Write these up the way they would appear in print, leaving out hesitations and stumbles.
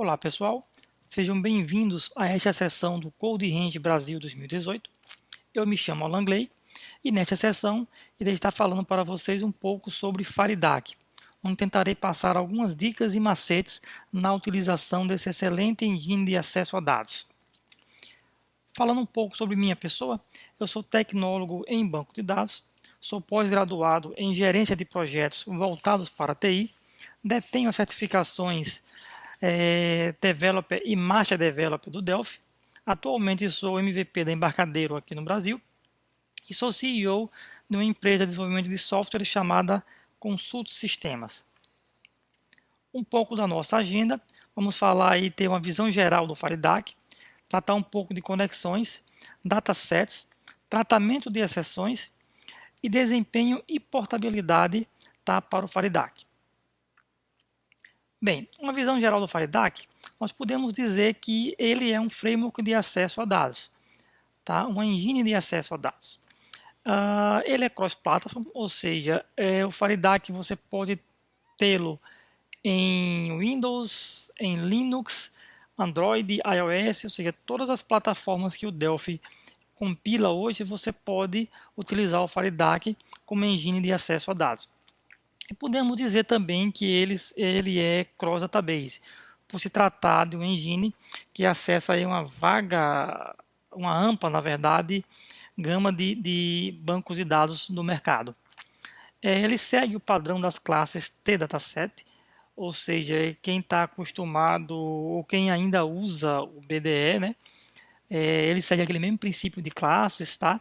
Olá pessoal, sejam bem-vindos a esta sessão do Code Range Brasil 2018. Eu me chamo Alan Gley e nesta sessão irei estar falando para vocês um pouco sobre FARIDAC, onde tentarei passar algumas dicas e macetes na utilização desse excelente engine de acesso a dados. Falando um pouco sobre minha pessoa, eu sou tecnólogo em banco de dados, sou pós-graduado em gerência de projetos voltados para a TI, detenho as certificações Developer e Master Developer do Delphi. Atualmente sou MVP da Embarcadero aqui no Brasil e sou CEO de uma empresa de desenvolvimento de software chamada Consult Sistemas. Um pouco da nossa agenda, vamos falar aí, ter uma visão geral do FARIDAC, tratar um pouco de conexões, datasets, tratamento de exceções e desempenho e portabilidade para o FARIDAC. Bem, uma visão geral do FARIDAC, nós podemos dizer que ele é um framework de acesso a dados, tá? Uma engine de acesso a dados. Ele é cross-platform, ou seja, o FARIDAC você pode tê-lo em Windows, em Linux, Android, iOS, ou seja, todas as plataformas que o Delphi compila hoje, você pode utilizar o FARIDAC como engine de acesso a dados. E podemos dizer também que ele é cross-database, por se tratar de um engine que acessa aí uma ampla, na verdade, gama de bancos de dados do mercado. Ele segue o padrão das classes T-Dataset, ou seja, quem está acostumado ou quem ainda usa o BDE, né, ele segue aquele mesmo princípio de classes, tá?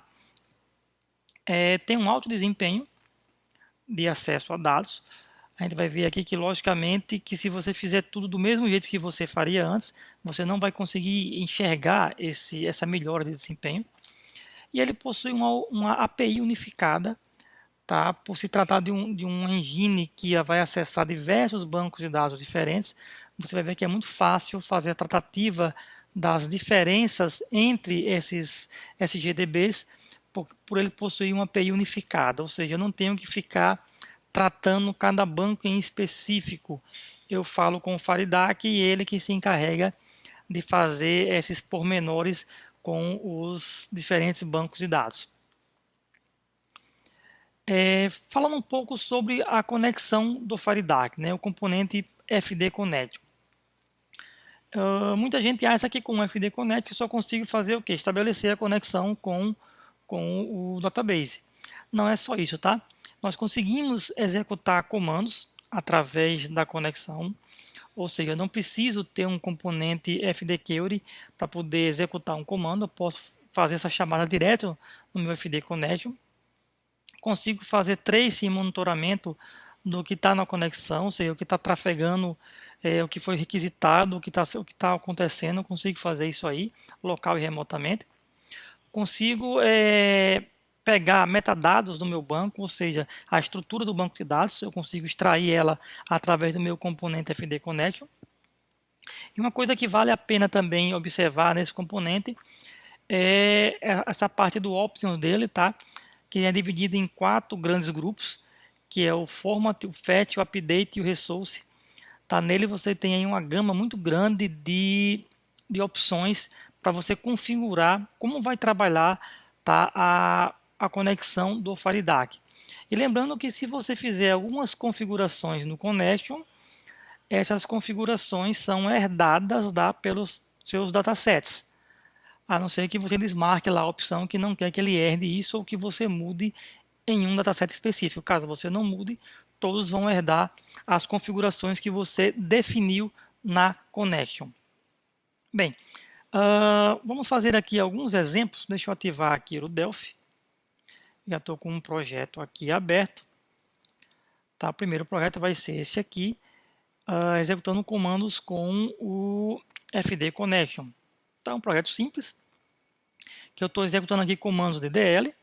Tem um alto desempenho de acesso a dados. A gente vai ver aqui que, logicamente, que se você fizer tudo do mesmo jeito que você faria antes, você não vai conseguir enxergar essa melhora de desempenho. E ele possui uma API unificada, tá? Por se tratar de um engine que vai acessar diversos bancos de dados diferentes, você vai ver que é muito fácil fazer a tratativa das diferenças entre esses SGDBs, por ele possuir uma API unificada, ou seja, eu não tenho que ficar tratando cada banco em específico. Eu falo com o FARIDAC e ele que se encarrega de fazer esses pormenores com os diferentes bancos de dados. Falando um pouco sobre a conexão do FARIDAC, né, o componente FD Connect. Muita gente acha que com o FD Connect eu só consigo fazer o quê? Estabelecer a conexão com o database. Não é só isso, tá? Nós conseguimos executar comandos através da conexão, ou seja, eu não preciso ter um componente FD-Query para poder executar um comando, eu posso fazer essa chamada direto no meu FD Connection. Consigo fazer trace e monitoramento do que está na conexão, ou seja, o que está trafegando, o que foi requisitado, o que está acontecendo, eu consigo fazer isso aí, local e remotamente. Consigo pegar metadados do meu banco, ou seja, a estrutura do banco de dados, eu consigo extrair ela através do meu componente FD Connection. E uma coisa que vale a pena também observar nesse componente é essa parte do options dele, tá? Que é dividido em 4 grandes grupos, que é o format, o fetch, o update e o resource. Tá? Nele você tem aí uma gama muito grande de opções para você configurar como vai trabalhar, tá, a conexão do FARIDAC. E lembrando que se você fizer algumas configurações no Connection, essas configurações são herdadas pelos seus datasets. A não ser que você desmarque lá a opção que não quer que ele herde isso ou que você mude em um dataset específico. Caso você não mude, todos vão herdar as configurações que você definiu na Connection. Bem, vamos fazer aqui alguns exemplos. Deixa eu ativar aqui o Delphi. Já estou com um projeto aqui aberto. Tá, o primeiro projeto vai ser esse aqui, executando comandos com o FD Connection. Tá, um projeto simples, que eu estou executando aqui comandos de DL.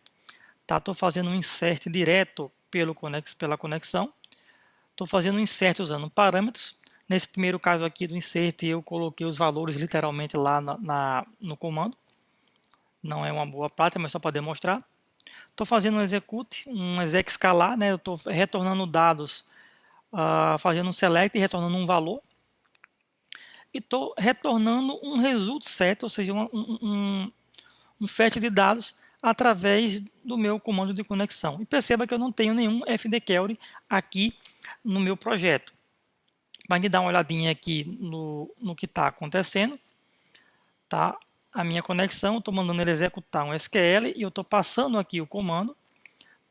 Estou fazendo um insert direto pela conexão. Estou fazendo um insert usando parâmetros. Nesse primeiro caso aqui do insert, eu coloquei os valores literalmente lá no comando. Não é uma boa prática, mas só para demonstrar. Estou fazendo um execute, um exec escalar, né? Eu estou retornando dados, fazendo um select e retornando um valor. e estou retornando um result set, ou seja, um fetch de dados através do meu comando de conexão. E perceba que eu não tenho nenhum fdquery aqui no meu projeto. Para dar uma olhadinha aqui no que está acontecendo, tá? A minha conexão, estou mandando ele executar um SQL e eu estou passando aqui o comando,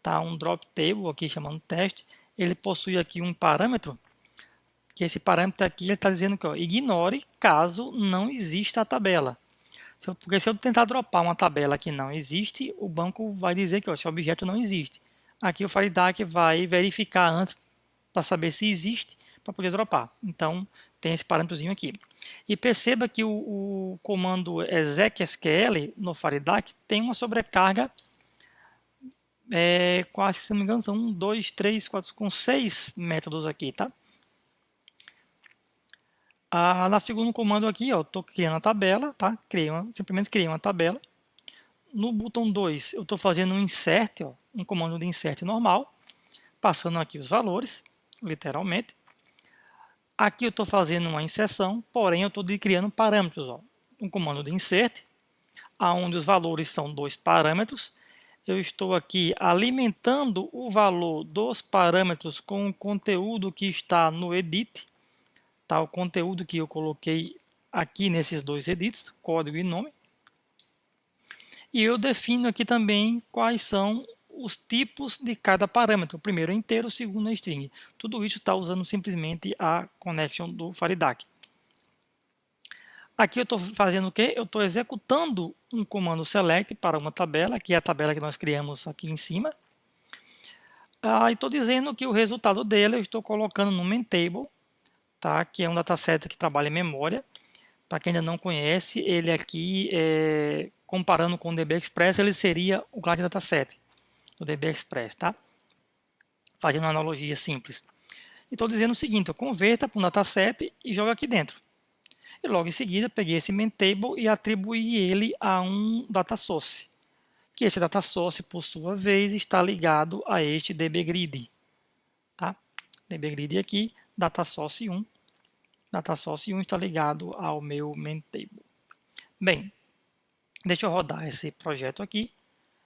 tá? Um drop table aqui chamando teste. Ele possui aqui um parâmetro, que esse parâmetro aqui ele está dizendo que ó, ignore caso não exista a tabela. Porque se eu tentar dropar uma tabela que não existe, o banco vai dizer que ó, esse objeto não existe. Aqui o FireDAC vai verificar antes para saber se existe para poder dropar. Então tem esse parâmetrozinho aqui. E perceba que o comando exec_sql no FireDAC tem uma sobrecarga quase, se não me engano, são 1, 2, 3, 4, com 6 métodos aqui, tá? Na segundo comando aqui, eu estou criando a tabela, tá? Simplesmente criei uma tabela. No botão 2, eu estou fazendo um insert, ó, um comando de insert normal, passando aqui os valores, literalmente. Aqui eu estou fazendo uma inserção, porém eu estou criando parâmetros. Ó. Um comando de insert, onde os valores são 2 parâmetros. Eu estou aqui alimentando o valor dos parâmetros com o conteúdo que está no edit. Tá, o conteúdo que eu coloquei aqui nesses dois edits, código e nome. E eu defino aqui também quais são os tipos de cada parâmetro. O primeiro é inteiro, o segundo é string. Tudo isso está usando simplesmente a connection do FireDAC. Aqui eu estou fazendo o quê? Eu estou executando um comando select para uma tabela, que é a tabela que nós criamos aqui em cima. E estou dizendo que o resultado dele eu estou colocando no main table, tá? Que é um dataset que trabalha em memória. Para quem ainda não conhece, ele aqui, comparando com o DB Express, ele seria o Glide Dataset do DB Express, tá? Fazendo uma analogia simples. E estou dizendo o seguinte, eu converta para um dataset e joga aqui dentro. E logo em seguida, peguei esse main table e atribuí ele a um data source. Que esse data source, por sua vez, está ligado a este dbgrid. Tá? dbgrid aqui, data source 1. Data source 1 está ligado ao meu main table. Bem, deixa eu rodar esse projeto aqui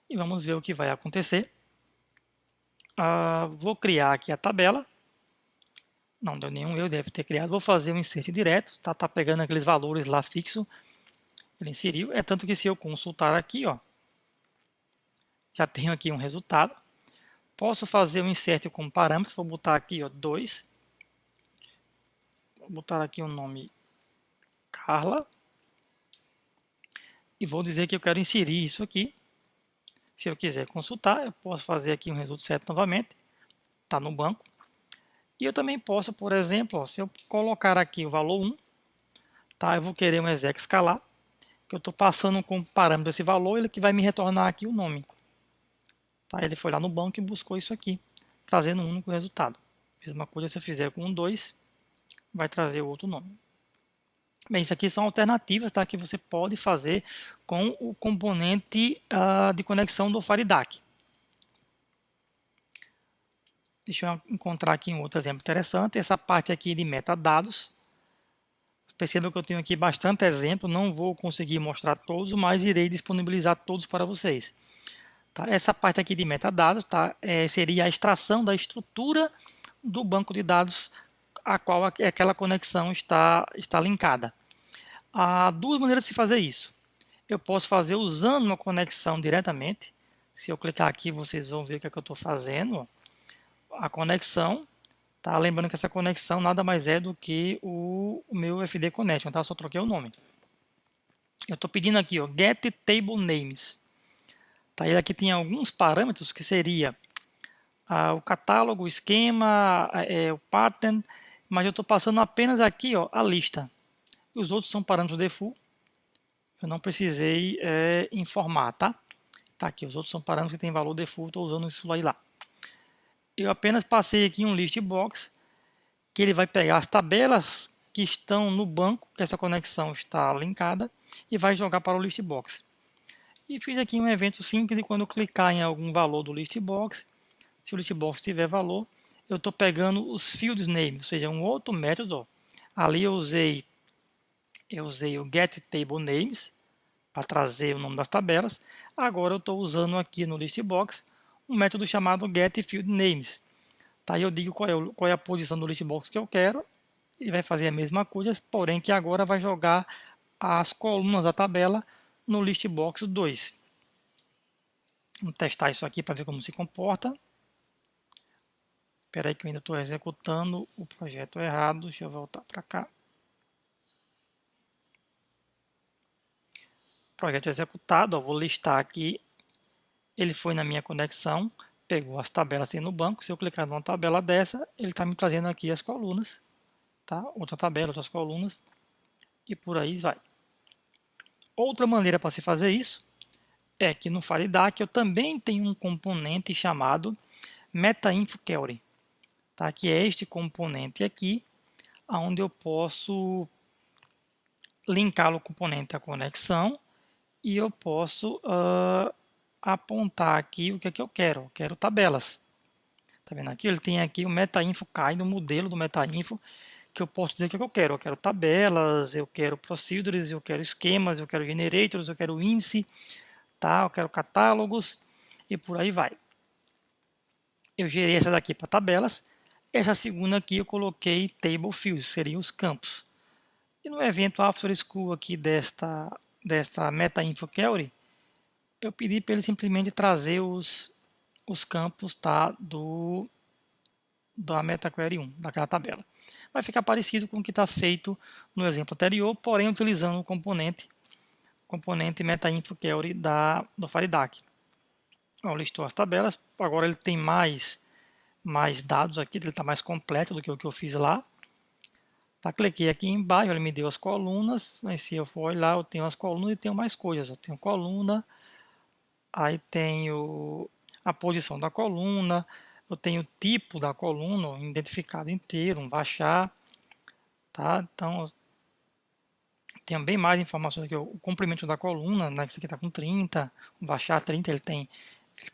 e vamos ver o que vai acontecer. Vou criar aqui a tabela. Não deu nenhum erro, deve ter criado. Vou fazer um insert direto, tá pegando aqueles valores lá fixo. Ele inseriu. É tanto que se eu consultar aqui, ó, já tenho aqui um resultado. Posso fazer um insert com parâmetros. Vou botar aqui, ó, 2. Vou botar aqui o nome Carla. E vou dizer que eu quero inserir isso aqui. Se eu quiser consultar, eu posso fazer aqui um result set novamente. Está no banco. E eu também posso, por exemplo, ó, se eu colocar aqui o valor 1, tá, eu vou querer um exec escalar, que eu estou passando como parâmetro esse valor, ele que vai me retornar aqui o nome. Tá, ele foi lá no banco e buscou isso aqui, trazendo um único resultado. Mesma coisa se eu fizer com um 2, vai trazer o outro nome. Bem, isso aqui são alternativas, tá, que você pode fazer com o componente de conexão do FireDAC. Deixa eu encontrar aqui um outro exemplo interessante. Essa parte aqui de metadados. Perceba que eu tenho aqui bastante exemplo. Não vou conseguir mostrar todos, mas irei disponibilizar todos para vocês. Tá? Essa parte aqui de metadados, tá? Seria a extração da estrutura do banco de dados a qual aquela conexão está linkada. Há duas maneiras de se fazer isso. Eu posso fazer usando uma conexão diretamente. Se eu clicar aqui, vocês vão ver o que é que eu estou fazendo. A conexão, tá? Lembrando que essa conexão nada mais é do que o meu FD Connection, tá? Eu só troquei o nome. Eu estou pedindo aqui, ó, get table names. Tá? Ele aqui tem alguns parâmetros que seria o catálogo, o esquema, o pattern, mas eu estou passando apenas aqui, ó, a lista. E os outros são parâmetros default. Eu não precisei informar, tá? Tá aqui, os outros são parâmetros que têm valor default, estou usando isso lá. Eu apenas passei aqui um list box, que ele vai pegar as tabelas que estão no banco, que essa conexão está linkada, e vai jogar para o list box. E fiz aqui um evento simples, e quando eu clicar em algum valor do list box, se o list box tiver valor, eu estou pegando os field names, ou seja, um outro método. Ali eu usei eu usei o getTableNames para trazer o nome das tabelas. Agora eu estou usando aqui no listbox um método chamado getFieldNames. Tá? Eu digo qual é a posição do listbox que eu quero. Ele vai fazer a mesma coisa, porém que agora vai jogar as colunas da tabela no listbox 2. Vamos testar isso aqui para ver como se comporta. Espera aí que eu ainda estou executando o projeto errado. Deixa eu voltar para cá. Projeto executado, ó, vou listar aqui. Ele foi na minha conexão, pegou as tabelas aí no banco. Se eu clicar numa tabela dessa, ele está me trazendo aqui as colunas. Tá? Outra tabela, outras colunas. E por aí vai. Outra maneira para se fazer isso é que no FireDAC eu também tenho um componente chamado MetaInfoQuery, tá? Que é este componente aqui, onde eu posso linkar o componente à conexão e eu posso apontar aqui o que é que eu quero. Eu quero tabelas. Tá vendo aqui? Ele tem aqui o MetaInfo cai no modelo do MetaInfo, que eu posso dizer o que é que eu quero. Eu quero tabelas, eu quero procedures, eu quero esquemas, eu quero generators, eu quero índice, tá? Eu quero catálogos e por aí vai. Eu gerei essa daqui para tabelas. Essa segunda aqui eu coloquei table fields, seriam os campos. E no evento After School aqui desta MetaInfoQuery, eu pedi para ele simplesmente trazer os campos, tá, da MetaQuery 1, daquela tabela. Vai ficar parecido com o que está feito no exemplo anterior, porém utilizando o componente MetaInfoQuery do FireDAC. Listou as tabelas, agora ele tem mais dados aqui, ele está mais completo do que o que eu fiz lá. Tá, cliquei aqui embaixo, ele me deu as colunas, mas se eu for olhar, eu tenho as colunas e tenho mais coisas. Eu tenho coluna, aí tenho a posição da coluna, eu tenho o tipo da coluna, um identificado inteiro, um baixar, tá? Então, tenho bem mais informações aqui, o comprimento da coluna, né? Isso aqui está com 30, o baixar 30, ele tem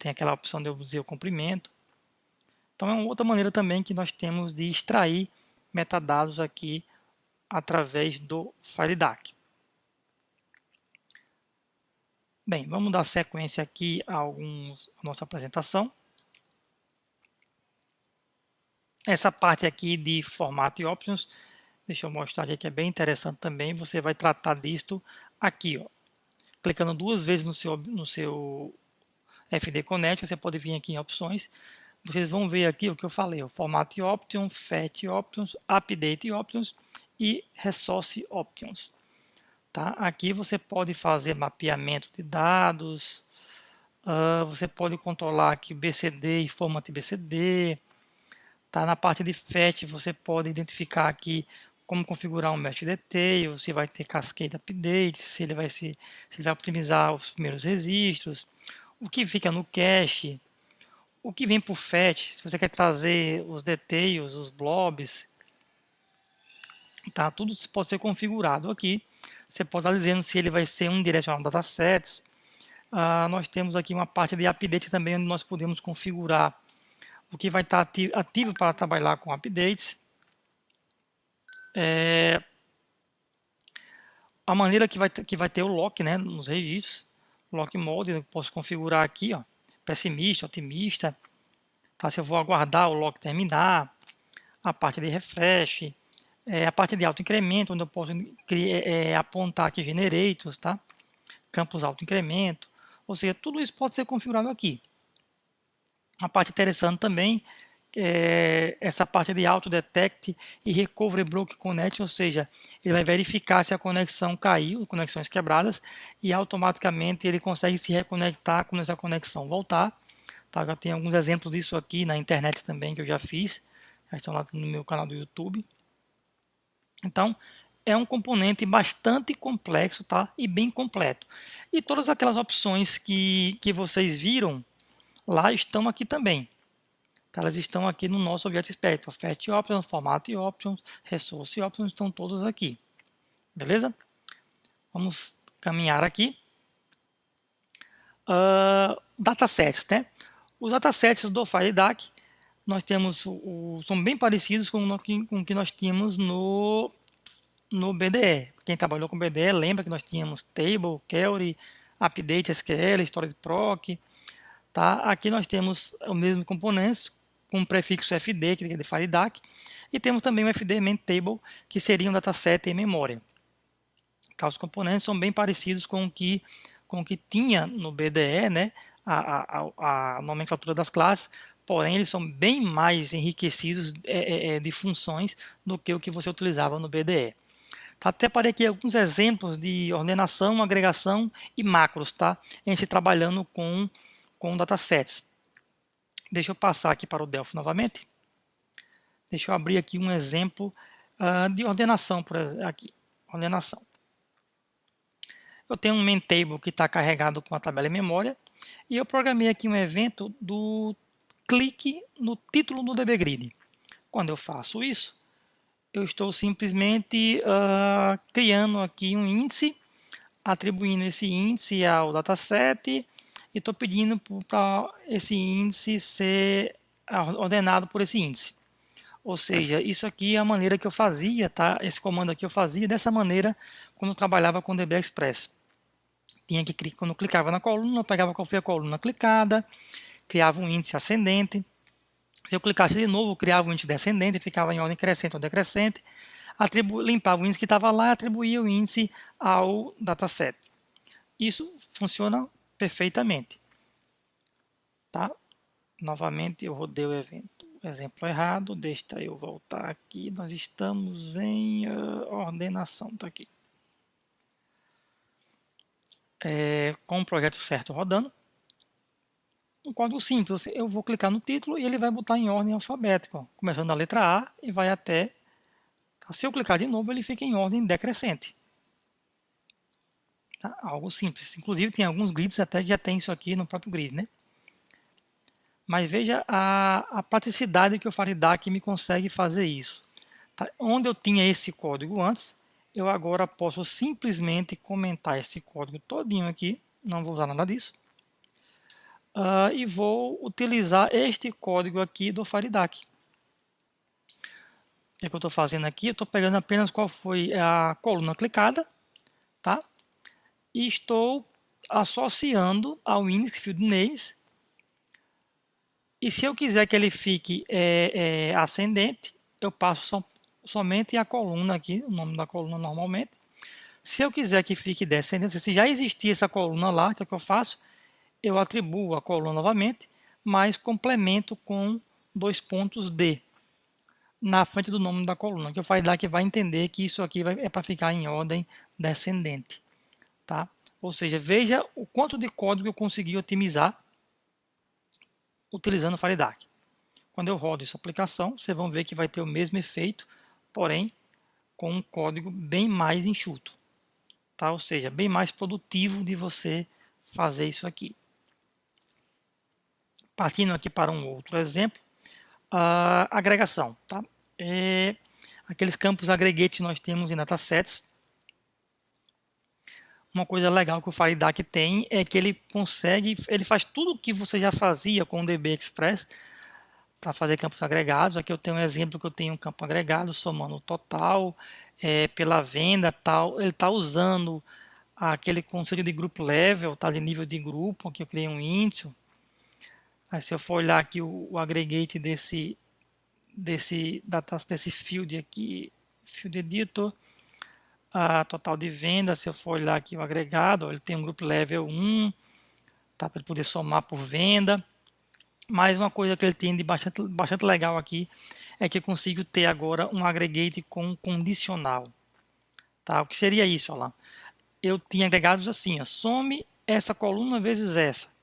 aquela opção de eu dizer o comprimento. Então, é uma outra maneira também que nós temos de extrair metadados aqui através do FireDAC. Bem, vamos dar sequência aqui à nossa apresentação. Essa parte aqui de formato e options, deixa eu mostrar aqui que é bem interessante também. Você vai tratar disto aqui, ó. Clicando duas vezes no seu FD Connect, você pode vir aqui em opções. Vocês vão ver aqui o que eu falei, o Format Options, Fetch Options, Update Options e Resource Options. Tá? Aqui você pode fazer mapeamento de dados, você pode controlar aqui BCD e Format BCD. Tá? Na parte de Fetch você pode identificar aqui como configurar um Mesh Detail, se vai ter Cascade Update, se ele vai optimizar os primeiros registros, o que fica no cache, o que vem por fetch, se você quer trazer os details, os blobs, tá? Tudo pode ser configurado aqui. Você pode estar dizendo se ele vai ser um direcional datasets. Nós temos aqui uma parte de update também, onde nós podemos configurar o que vai estar ativo para trabalhar com updates. A maneira que vai ter o lock, né, nos registros, lock mode, eu posso configurar aqui, ó, pessimista, otimista, tá? Se eu vou aguardar o lock terminar, a parte de refresh, a parte de auto-incremento, onde eu posso apontar aqui generators, tá? Campos auto-incremento, ou seja, tudo isso pode ser configurado aqui. A parte interessante também é essa parte de auto-detect e recovery block connect, ou seja, ele vai verificar se a conexão caiu, conexões quebradas, e automaticamente ele consegue se reconectar quando essa conexão voltar. Tá? Já tem alguns exemplos disso aqui na internet também que eu já fiz, já estão lá no meu canal do YouTube. Então, é um componente bastante complexo, tá? E bem completo. E todas aquelas opções que vocês viram lá estão aqui também. Tá? Elas estão aqui no nosso Object Spectrum. Fetch Options, Format Options, Resource Options, estão todas aqui. Beleza? Vamos caminhar aqui. Datasets, né? Os datasets do FireDAC, nós temos são bem parecidos com o que nós tínhamos no no BDE. Quem trabalhou com BDE lembra que nós tínhamos table, query, update SQL, storage proc, tá? Aqui nós temos o mesmo componente com o prefixo fd, que é de FileDAC, e temos também o fd main table, que seria um dataset em memória. Tá? Os componentes são bem parecidos com o que tinha no BDE, né? A nomenclatura das classes, porém eles são bem mais enriquecidos de funções do que o que você utilizava no BDE. Tá? Até parei aqui alguns exemplos de ordenação, agregação e macros, tá? Em se trabalhando com datasets. Deixa eu passar aqui para o Delphi novamente. Deixa eu abrir aqui um exemplo de ordenação, por exemplo, aqui, ordenação. Eu tenho um main table que está carregado com a tabela em memória e eu programei aqui um evento do clique no título do DBGrid. Quando eu faço isso, eu estou simplesmente criando aqui um índice, atribuindo esse índice ao dataset e estou pedindo para esse índice ser ordenado por esse índice. Ou seja, isso aqui é a maneira que eu fazia, tá? Esse comando aqui eu fazia dessa maneira quando eu trabalhava com o DB Express. Tinha que, quando eu clicava na coluna, eu pegava qual foi a coluna clicada, criava um índice ascendente. Se eu clicasse de novo, eu criava um índice descendente, ficava em ordem crescente ou decrescente, limpava o índice que estava lá e atribuía o índice ao dataset. Isso funciona perfeitamente. Tá? Novamente eu rodei o evento. Exemplo errado, deixa eu voltar aqui. Nós estamos em ordenação, tá aqui. Com o projeto certo rodando. Um código simples, eu vou clicar no título e ele vai botar em ordem alfabética, ó, começando da letra A e vai até. Se eu clicar de novo, ele fica em ordem decrescente. Tá? Algo simples. Inclusive, tem alguns grids até que já tem isso aqui no próprio grid, né? Mas veja a praticidade que o FileDAC me consegue fazer isso. Tá? Onde eu tinha esse código antes, eu agora posso simplesmente comentar esse código todinho aqui, não vou usar nada disso, e vou utilizar este código aqui do FileDAC. O que eu estou fazendo aqui? Eu estou pegando apenas qual foi a coluna clicada, tá? E estou associando ao index field names. E se eu quiser que ele fique ascendente, eu passo somente a coluna aqui, o nome da coluna normalmente. Se eu quiser que fique descendente, se já existia essa coluna lá, que é o que eu faço? Eu atribuo a coluna novamente, mas complemento com dois pontos D na frente do nome da coluna, que o FileDAC vai entender que isso aqui é para ficar em ordem descendente. Tá? Ou seja, veja o quanto de código eu consegui otimizar utilizando o FileDAC. Quando eu rodo essa aplicação, vocês vão ver que vai ter o mesmo efeito, porém com um código bem mais enxuto. Tá? Ou seja, bem mais produtivo de você fazer isso aqui. Partindo aqui para um outro exemplo, a agregação. Tá? Aqueles campos aggregate que nós temos em datasets. Uma coisa legal que o FileDAC tem é que ele faz tudo o que você já fazia com o DB Express para fazer campos agregados. Aqui eu tenho um exemplo que eu tenho um campo agregado somando o total pela venda, tal. Ele está usando aquele conceito de group level, tá de nível de grupo, aqui eu criei um índice. Aí se eu for olhar aqui o aggregate desse field aqui, field editor, a total de venda, se eu for olhar aqui o agregado, ele tem um group level 1, tá, para ele poder somar por venda. Mas uma coisa que ele tem de bastante legal aqui é que eu consigo ter agora um aggregate com condicional. Tá? O que seria isso? Olha lá? Eu tinha agregados assim, ó, some essa coluna vezes essa.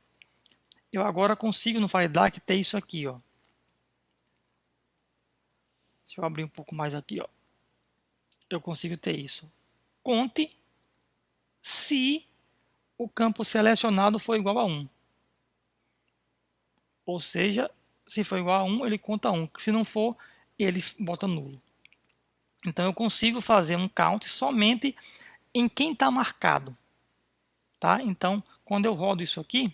Eu agora consigo no FileDAC ter isso aqui. Ó. Se eu abrir um pouco mais aqui, ó, eu consigo ter isso. Conte se o campo selecionado for igual a 1. Ou seja, se for igual a 1, ele conta 1. Se não for, ele bota nulo. Então eu consigo fazer um count somente em quem está marcado. Tá? Então, quando eu rodo isso aqui,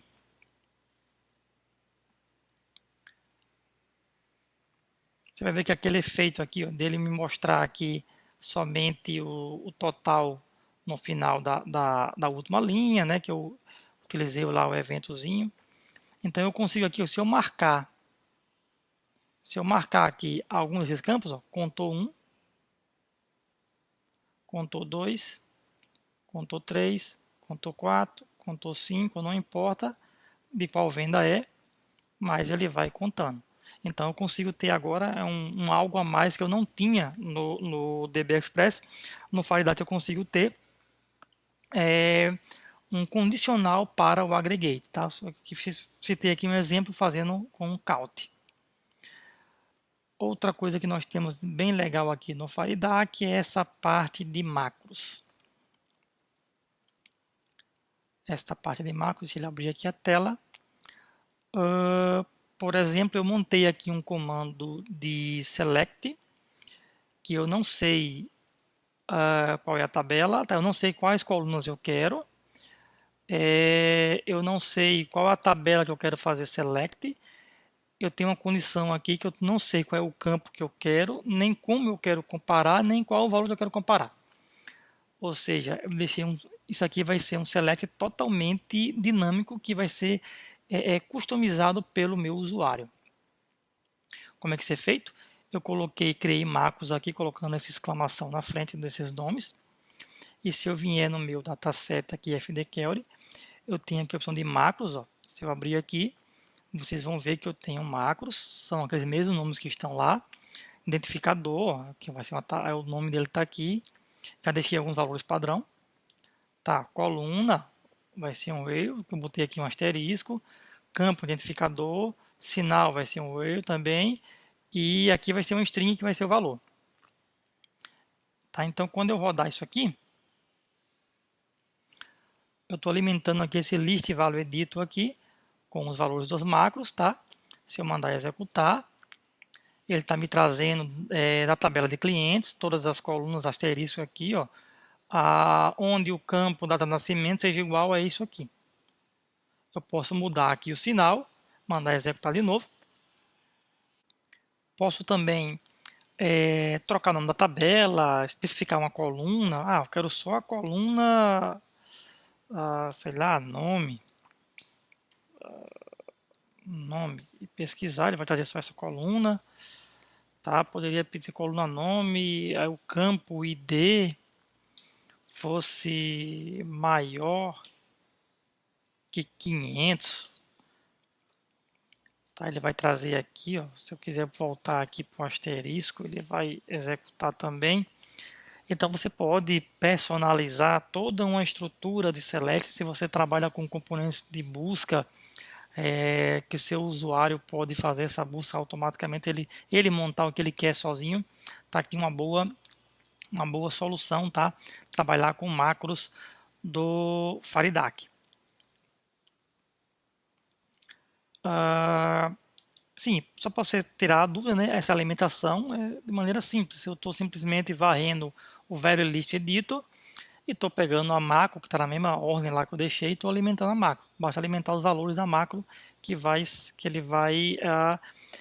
você vai ver que aquele efeito aqui, ó, dele me mostrar aqui somente o total no final da última linha, né, que eu utilizei lá o eventozinho. Então eu consigo aqui, se eu marcar aqui alguns desses campos, ó, contou 1, contou 2, contou 3, contou 4, contou 5, não importa de qual venda é, mas ele vai contando. Então eu consigo ter agora um algo a mais que eu não tinha no DB Express. No Firedart eu consigo ter um condicional para o aggregate. Tá? Só que citei aqui um exemplo fazendo com o count. Outra coisa que nós temos bem legal aqui no Firedart é essa parte de macros. Esta parte de macros, deixa eu abrir aqui a tela. Por exemplo, eu montei aqui um comando de select, que eu não sei qual é a tabela, tá? Eu não sei quais colunas eu quero, eu não sei qual é a tabela que eu quero fazer select, eu tenho uma condição aqui que eu não sei qual é o campo que eu quero, nem como eu quero comparar, nem qual o valor que eu quero comparar. Ou seja, eu deixei isso aqui vai ser um select totalmente dinâmico que vai ser customizado pelo meu usuário. Como é que isso é feito? Eu criei macros aqui, colocando essa exclamação na frente desses nomes. E se eu vier no meu dataset aqui, FDQuery, eu tenho aqui a opção de macros. Ó. Se eu abrir aqui, vocês vão ver que eu tenho macros, são aqueles mesmos nomes que estão lá. Identificador, que vai ser o nome dele está aqui. Já deixei alguns valores padrão. Tá, coluna, vai ser um whale, que eu botei aqui um asterisco. Campo identificador, sinal vai ser um whale também. E aqui vai ser um string que vai ser o valor. Tá, então quando eu rodar isso aqui, eu estou alimentando aqui esse list value edito aqui com os valores dos macros, tá? Se eu mandar executar, ele está me trazendo da tabela de clientes todas as colunas asterisco aqui, ó, onde o campo data de nascimento seja igual a isso aqui. Eu posso mudar aqui o sinal, mandar executar de novo. Posso também trocar o nome da tabela, especificar uma coluna. Ah, eu quero só a coluna, sei lá, nome, e pesquisar, ele vai trazer só essa coluna. Tá? Poderia pedir coluna nome, aí o campo ID fosse maior que 500. Tá? Ele vai trazer aqui, ó, se eu quiser voltar aqui para o asterisco, ele vai executar também. Então você pode personalizar toda uma estrutura de select se você trabalha com componentes de busca, que o seu usuário pode fazer essa busca automaticamente, ele montar o que ele quer sozinho. Tá aqui uma boa solução, tá? Trabalhar com macros do Faridac. Sim, só para você tirar a dúvida, né? Essa alimentação é de maneira simples. Eu estou simplesmente varrendo o velho list editor e estou pegando a macro que está na mesma ordem lá que eu deixei e estou alimentando a macro. Basta alimentar os valores da macro que ele vai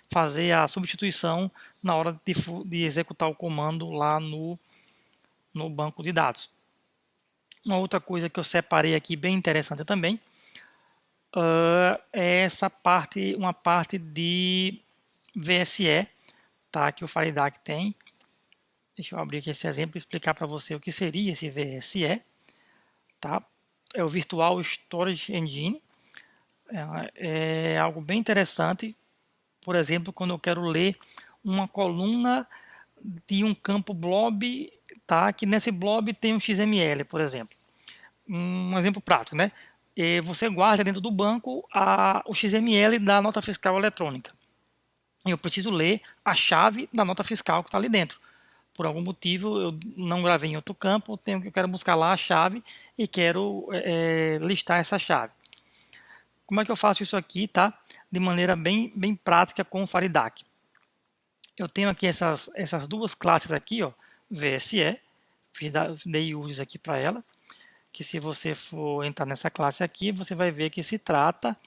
fazer a substituição na hora de executar o comando lá no banco de dados. Uma outra coisa que eu separei aqui bem interessante também é essa parte, uma parte de VSE, tá, que o Firedark tem. Deixa eu abrir aqui esse exemplo e explicar para você o que seria esse VSE. Tá? É o Virtual Storage Engine. É algo bem interessante. Por exemplo, quando eu quero ler uma coluna de um campo blob, tá? Que nesse blob tem um XML, por exemplo. Um exemplo prático, né? Você guarda dentro do banco o XML da nota fiscal eletrônica. Eu preciso ler a chave da nota fiscal que está ali dentro. Por algum motivo eu não gravei em outro campo, eu quero buscar lá a chave e quero listar essa chave. Como é que eu faço isso aqui, tá? De maneira bem prática com o Faridac. Eu tenho aqui essas duas classes aqui, ó, VSE, dei usos aqui para ela, que se você for entrar nessa classe aqui, você vai ver que se trata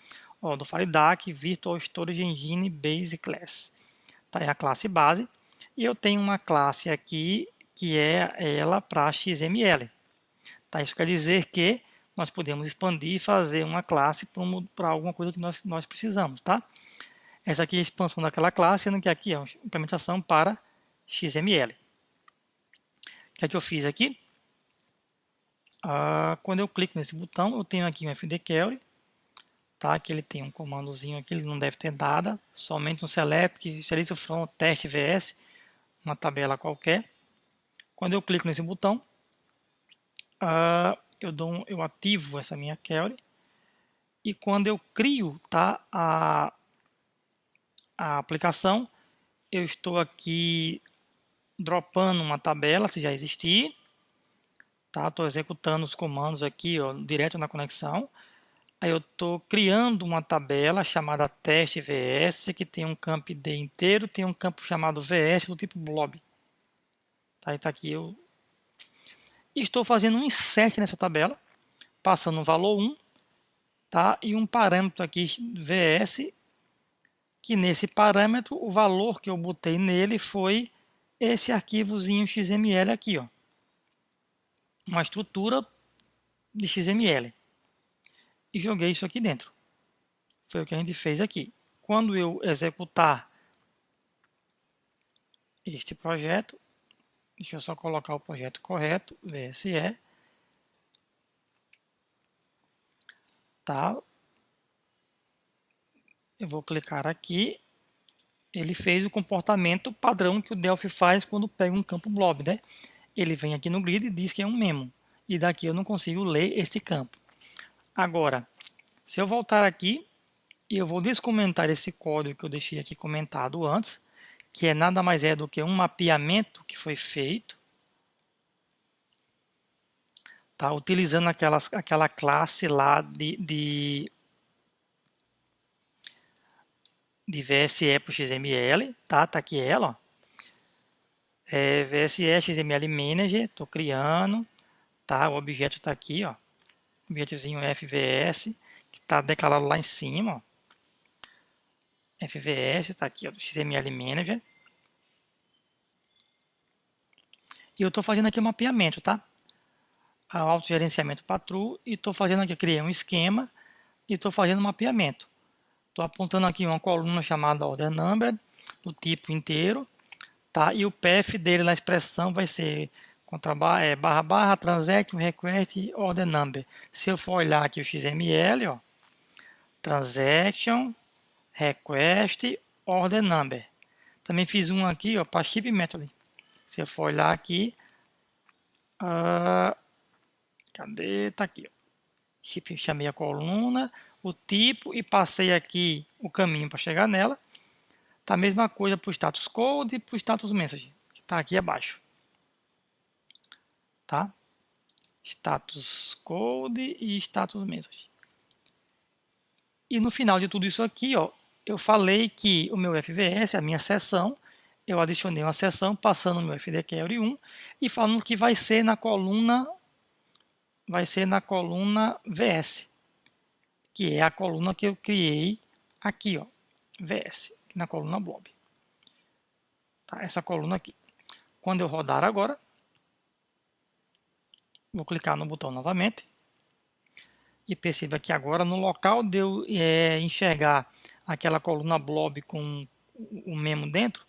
do Faridac Virtual Storage Engine Base Class. Tá? É a classe base. E eu tenho uma classe aqui que é ela para XML. Tá? Isso quer dizer que nós podemos expandir e fazer uma classe para alguma coisa que nós precisamos. Tá? Essa aqui é a expansão daquela classe, sendo que aqui é uma implementação para XML. O que é que eu fiz aqui? Quando eu clico nesse botão, eu tenho aqui um fdquery, tá? Que ele tem um comandozinho aqui, ele não deve ter dada, somente um select from test vs, uma tabela qualquer. Quando eu clico nesse botão, eu ativo essa minha query, e quando eu crio, tá, a aplicação, eu estou aqui dropando uma tabela, se já existir, tá? Estou executando os comandos aqui, ó, direto na conexão. Aí eu estou criando uma tabela chamada teste vs, que tem um campo id inteiro, tem um campo chamado vs do tipo blob. Tá, tá aqui eu estou fazendo um insert nessa tabela, passando um valor 1, tá? E um parâmetro aqui vs, que nesse parâmetro o valor que eu botei nele foi esse arquivozinho XML aqui, ó. Uma estrutura de XML. E joguei isso aqui dentro. Foi o que a gente fez aqui. Quando eu executar este projeto, deixa eu só colocar o projeto correto, VSE, tá? Eu vou clicar aqui, ele fez o comportamento padrão que o Delphi faz quando pega um campo blob, né? Ele vem aqui no grid e diz que é um memo, e daqui eu não consigo ler esse campo. Agora, se eu voltar aqui, e eu vou descomentar esse código que eu deixei aqui comentado antes, que é nada mais é do que um mapeamento que foi feito, tá? Utilizando aquela classe lá de VSE para o XML, tá? Tá aqui ela, ó. VSE XML Manager, estou criando, tá? O objeto está aqui, ó. Objetozinho FVS, que está declarado lá em cima, ó. FVS está aqui, ó, do XML Manager. E eu estou fazendo aqui o mapeamento, tá? O autogerenciamento para true, e estou fazendo aqui, criei um esquema e estou fazendo mapeamento. Estou apontando aqui uma coluna chamada order number, do tipo inteiro, tá? E o path dele na expressão vai ser barra barra transaction request order number. Se eu for olhar aqui o XML, ó, transaction request order number. Também fiz um aqui, ó, para ship method. Se eu for olhar aqui, cadê? Tá aqui, ó. Ship, chamei a coluna, o tipo e passei aqui o caminho para chegar nela. Tá a mesma coisa para o status code e para o status message, que está aqui abaixo. Tá? Status code e status message. E no final de tudo isso aqui, ó, eu falei que o meu FVS, a minha seção, eu adicionei uma seção passando o meu fdquery 1 e falando que vai ser na coluna VS, que é a coluna que eu criei aqui, ó, VS, na coluna blob. Tá? Essa coluna aqui. Quando eu rodar agora, vou clicar no botão novamente e perceba que agora no local de eu enxergar aquela coluna blob com o memo dentro,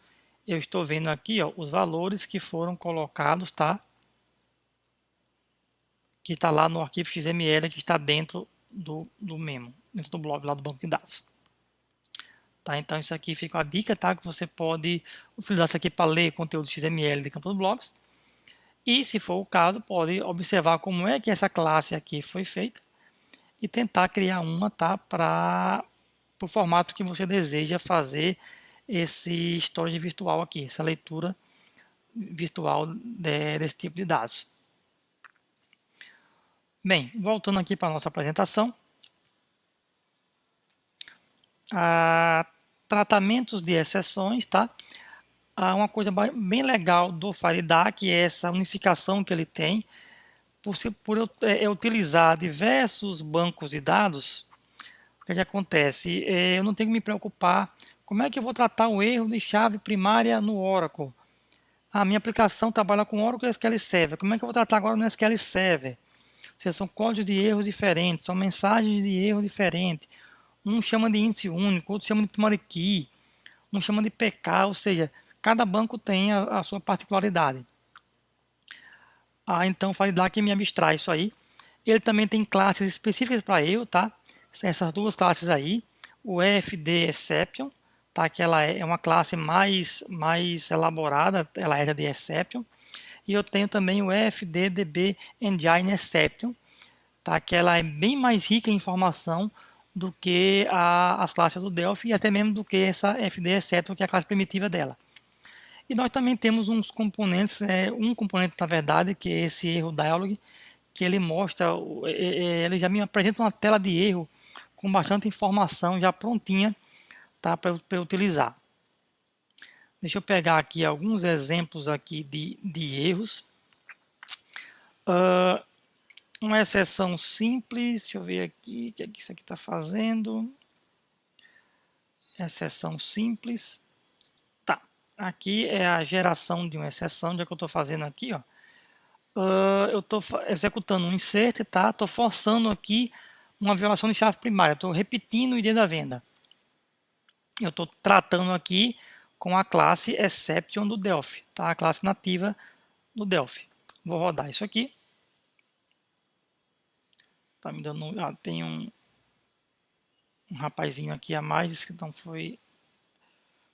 eu estou vendo aqui, ó, os valores que foram colocados, tá? Que está lá no arquivo XML que está dentro do memo, dentro do blob lá do banco de dados. Tá? Então isso aqui fica uma dica, tá? Que você pode utilizar isso aqui para ler conteúdo XML de campo dos blobs. E se for o caso, pode observar como é que essa classe aqui foi feita e tentar criar uma, tá? Para o formato que você deseja fazer esse storage virtual aqui, essa leitura virtual desse tipo de dados. Bem, voltando aqui para a nossa apresentação. Tratamentos de exceções, tá? Uma coisa bem legal do FireDAC é essa unificação que ele tem, por eu utilizar diversos bancos de dados. O que acontece? Eu não tenho que me preocupar como é que eu vou tratar o erro de chave primária no Oracle. A minha aplicação trabalha com Oracle SQL Server. Como é que eu vou tratar agora no SQL Server? Ou seja, são códigos de erros diferentes, são mensagens de erro diferentes. Um chama de índice único, outro chama de primary key, um chama de PK, ou seja, cada banco tem a sua particularidade. Então o FileDAC me abstrai isso aí. Ele também tem classes específicas para eu, tá? Essas duas classes aí, o EFD Exception, tá? Que ela é uma classe mais elaborada, ela é de Exception. E eu tenho também o EFD-DB Engine Exception, tá? Que ela é bem mais rica em informação do que as classes do Delphi e até mesmo do que essa FD Exception, que é a classe primitiva dela. E nós também temos uns componentes, um componente na verdade, que é esse erro dialog, que ele mostra, ele já me apresenta uma tela de erro com bastante informação já prontinha, tá, para eu utilizar. Deixa eu pegar aqui alguns exemplos aqui de erros. Uma exceção simples, deixa eu ver aqui o que isso aqui está fazendo. Exceção simples. Tá, aqui é a geração de uma exceção, já que eu estou fazendo aqui, ó. Eu estou executando um insert, tá? Estou forçando aqui uma violação de chave primária. Estou repetindo o ID da venda. Eu estou tratando aqui com a classe Exception do Delphi, tá? A classe nativa do Delphi. Vou rodar isso aqui. Tá me dando, tem um rapazinho aqui a mais que não foi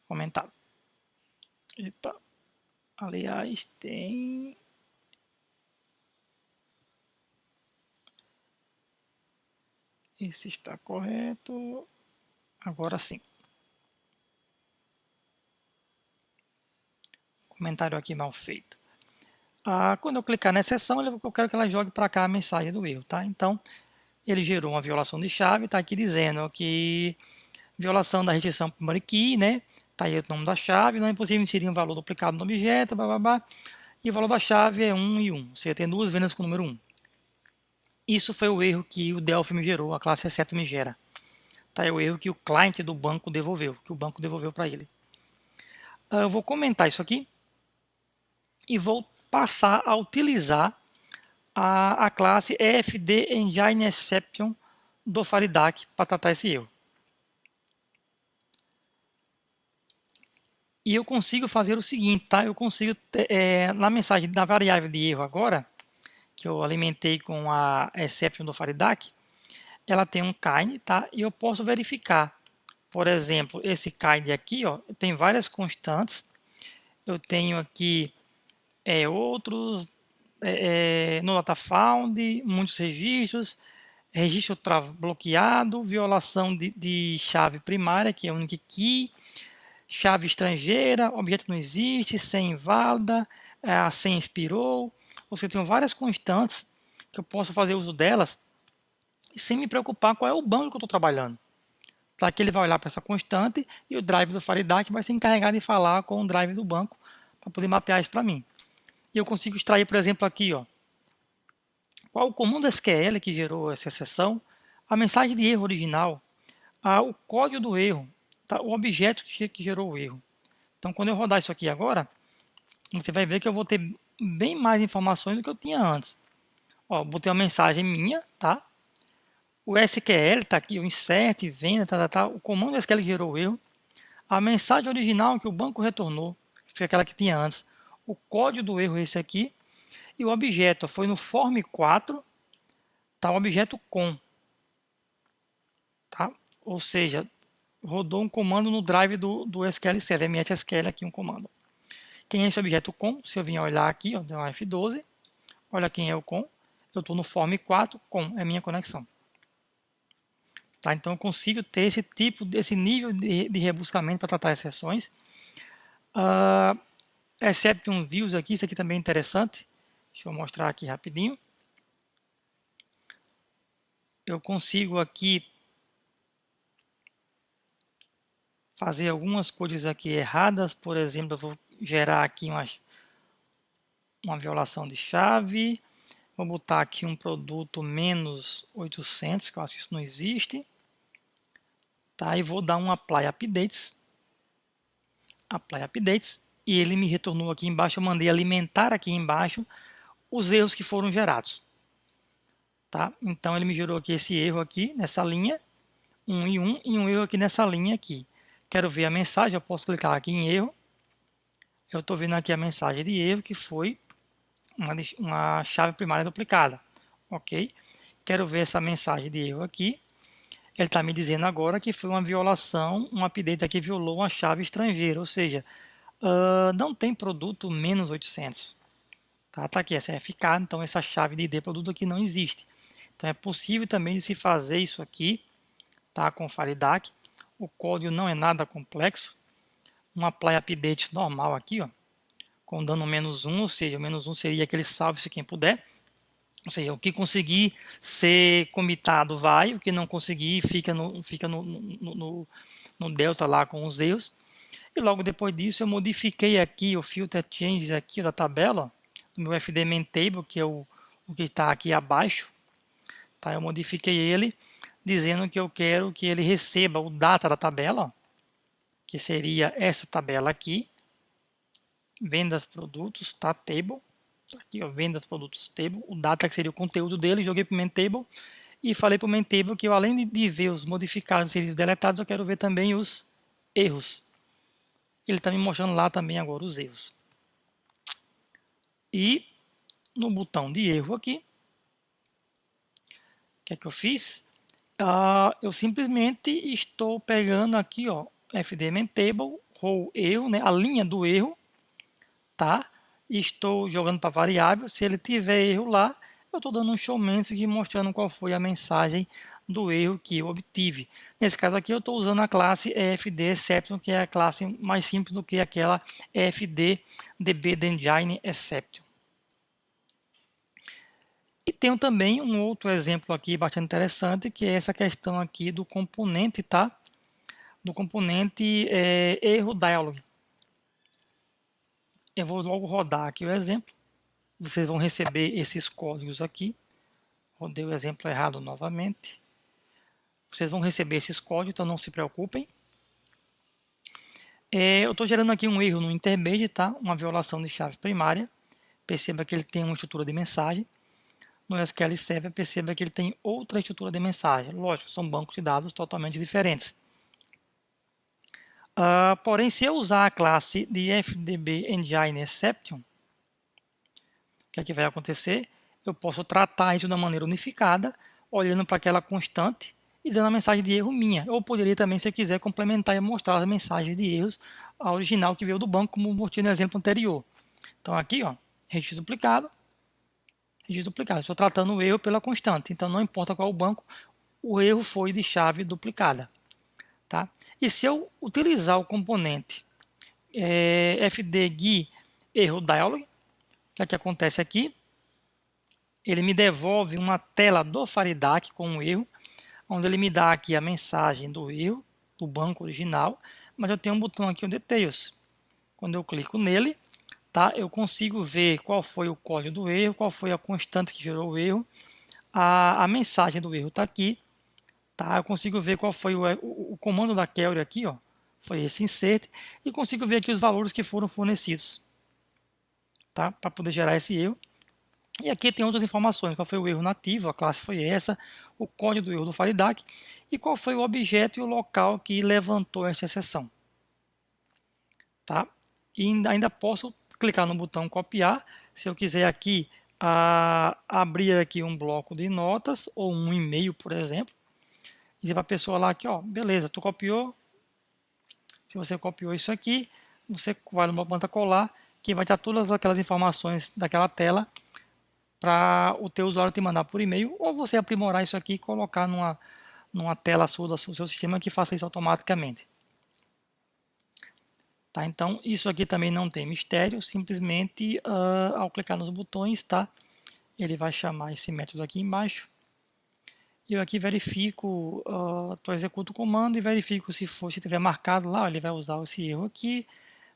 comentado. Epa. Aliás, tem... Esse está correto. Agora sim. Comentário aqui mal feito. Quando eu clicar na exceção, eu quero que ela jogue para cá a mensagem do erro, tá? Então, ele gerou uma violação de chave, está aqui dizendo que violação da restrição primary key, né? Tá aí o nome da chave, não é possível inserir um valor duplicado no objeto, blá, blá, blá, e o valor da chave é 1 e 1. Você tem duas vendas com o número 1. Isso foi o erro que o Delphi me gerou, a classe exceto me gera. Tá aí o erro que o cliente do banco devolveu, que o banco devolveu para ele. Eu vou comentar isso aqui e vou passar a utilizar a classe EFD Engine Exception do FileDAC para tratar esse erro. E eu consigo fazer o seguinte, tá? Eu consigo, na mensagem da variável de erro agora, que eu alimentei com a exception do FileDAC, ela tem um kind, tá? E eu posso verificar, por exemplo, esse kind aqui, ó, tem várias constantes. Eu tenho aqui outros, no data found, muitos registros, registro bloqueado, violação de chave primária, que é a única key, chave estrangeira, objeto não existe, senha inválida, a senha expirou. Você tem várias constantes que eu posso fazer uso delas sem me preocupar qual é o banco que eu estou trabalhando. Tá? Que ele vai olhar para essa constante e o drive do FileDAC vai se encarregar de falar com o drive do banco para poder mapear isso para mim. E eu consigo extrair, por exemplo, aqui, ó, qual o comando SQL que gerou essa exceção, a mensagem de erro original, o código do erro, tá? O objeto que gerou o erro. Então, quando eu rodar isso aqui agora, você vai ver que eu vou ter bem mais informações do que eu tinha antes. Ó, botei uma mensagem minha, tá? O SQL está aqui, o insert, venda, o comando SQL gerou o erro. A mensagem original que o banco retornou, que foi aquela que tinha antes. O código do erro é esse aqui. E o objeto foi no form 4, tá? O objeto com. Tá? Ou seja, rodou um comando no drive do SQL Server, MSSQL aqui um comando. Quem é esse objeto com? Se eu vim olhar aqui, ó, deu um F12, olha quem é o com. Eu estou no form 4, com é minha conexão. Tá? Então eu consigo ter esse nível de rebuscamento para tratar exceções. Exception views aqui, isso aqui também é interessante. Deixa eu mostrar aqui rapidinho. Eu consigo aqui fazer algumas coisas aqui erradas. Por exemplo, eu vou gerar aqui uma violação de chave. Vou botar aqui um produto menos 800, que eu acho que isso não existe. Tá? E vou dar um apply updates. Apply updates. e ele me retornou aqui embaixo, eu mandei alimentar aqui embaixo os erros que foram gerados. Tá? Então ele me gerou aqui esse erro aqui nessa linha, 1 e 1, e um erro aqui nessa linha aqui. Quero ver a mensagem, eu posso clicar aqui em erro. Eu estou vendo aqui a mensagem de erro, que foi uma chave primária duplicada. Ok? Quero ver essa mensagem de erro aqui. Ele está me dizendo agora que foi uma violação, um update aqui violou uma chave estrangeira, ou seja, não tem produto menos 800. Tá aqui, essa é FK, então essa chave de ID produto aqui não existe. Então é possível também de se fazer isso aqui, tá, com o FireDAC. O código não é nada complexo. Um apply update normal aqui, ó, com dano -1, ou seja, o -1 seria aquele salve-se quem puder. Ou seja, o que conseguir ser comitado vai, o que não conseguir fica no delta lá com os erros. E logo depois disso eu modifiquei aqui o filter changes aqui da tabela, do meu FD main table, que é o que está aqui abaixo. Tá? Eu modifiquei ele dizendo que eu quero que ele receba o data da tabela, que seria essa tabela aqui, vendas produtos, tá? Table. Aqui, ó, vendas produtos table, o data que seria o conteúdo dele, joguei para o main table e falei para o main table que eu, além de ver os modificados e deletados, eu quero ver também os erros. Ele está me mostrando lá também agora os erros. E no botão de erro aqui, o que é que eu fiz? Eu simplesmente estou pegando aqui, ó, fd main table, row erro, né, a linha do erro, tá? E estou jogando para variável. Se ele tiver erro lá, eu estou dando um show message mostrando qual foi a mensagem do erro que eu obtive. Nesse caso aqui eu estou usando a classe EFD Exception, que é a classe mais simples do que aquela EFD DB Engine Exception. E tenho também um outro exemplo aqui bastante interessante, que é essa questão aqui do componente, tá? Do componente erro dialog. Eu vou logo rodar aqui o exemplo. Vocês vão receber esses códigos aqui. Rodei o exemplo errado novamente. Vocês vão receber esses códigos, então não se preocupem. Eu estou gerando aqui um erro no interbase, tá? Uma violação de chave primária. Perceba que ele tem uma estrutura de mensagem. No SQL Server, perceba que ele tem outra estrutura de mensagem. Lógico, são bancos de dados totalmente diferentes. Porém, se eu usar a classe de FDB Engine Exception, o que é que vai acontecer? Eu posso tratar isso de uma maneira unificada, olhando para aquela constante e dando a mensagem de erro minha. Eu poderia também, se eu quiser, complementar e mostrar as mensagens de erros, a original que veio do banco, como mostrei no exemplo anterior. Então aqui, ó, registro duplicado. Estou tratando o erro pela constante, então não importa qual o banco, o erro foi de chave duplicada. Tá? E se eu utilizar o componente fdgui erro dialog, o que é que acontece aqui? Ele me devolve uma tela do FireDAC com um erro, onde ele me dá aqui a mensagem do erro, do banco original, mas eu tenho um botão aqui, o Details. Quando eu clico nele, tá, eu consigo ver qual foi o código do erro, qual foi a constante que gerou o erro, a mensagem do erro está aqui, tá, eu consigo ver qual foi o comando da query aqui, ó, foi esse insert, e consigo ver aqui os valores que foram fornecidos, tá, para poder gerar esse erro. E aqui tem outras informações, qual foi o erro nativo, a classe foi essa, o código do erro do FireDAC e qual foi o objeto e o local que levantou esta exceção. Tá? E ainda posso clicar no botão copiar, se eu quiser aqui abrir aqui um bloco de notas ou um e-mail, por exemplo, dizer para a pessoa lá que, ó, beleza, tu copiou, se você copiou isso aqui, você vai no botão colar, que vai estar todas aquelas informações daquela tela para o teu usuário te mandar por e-mail, ou você aprimorar isso aqui e colocar numa tela sua do seu sistema que faça isso automaticamente. Tá? Então, isso aqui também não tem mistério, simplesmente ao clicar nos botões, tá? Ele vai chamar esse método aqui embaixo. E eu aqui verifico, executo o comando e verifico se tiver marcado lá, ele vai usar esse erro aqui,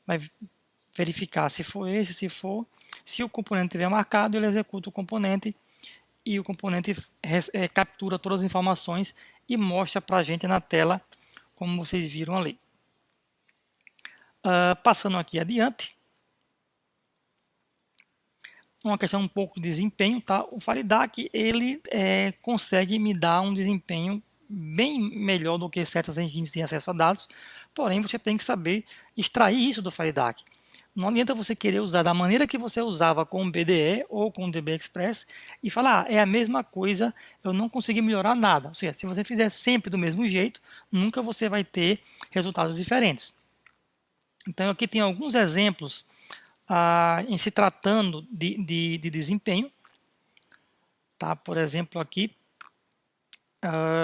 vai verificar se for esse, se for. Se o componente estiver marcado, ele executa o componente e o componente captura todas as informações e mostra para a gente na tela, como vocês viram ali. Passando aqui adiante, uma questão um pouco de desempenho, tá? O FireDAC, ele consegue me dar um desempenho bem melhor do que certas engines de acesso a dados, porém você tem que saber extrair isso do FireDAC. Não adianta você querer usar da maneira que você usava com o BDE ou com o DB Express e falar, é a mesma coisa, eu não consegui melhorar nada. Ou seja, se você fizer sempre do mesmo jeito, nunca você vai ter resultados diferentes. Então aqui tem alguns exemplos em se tratando de desempenho. Tá? Por exemplo, aqui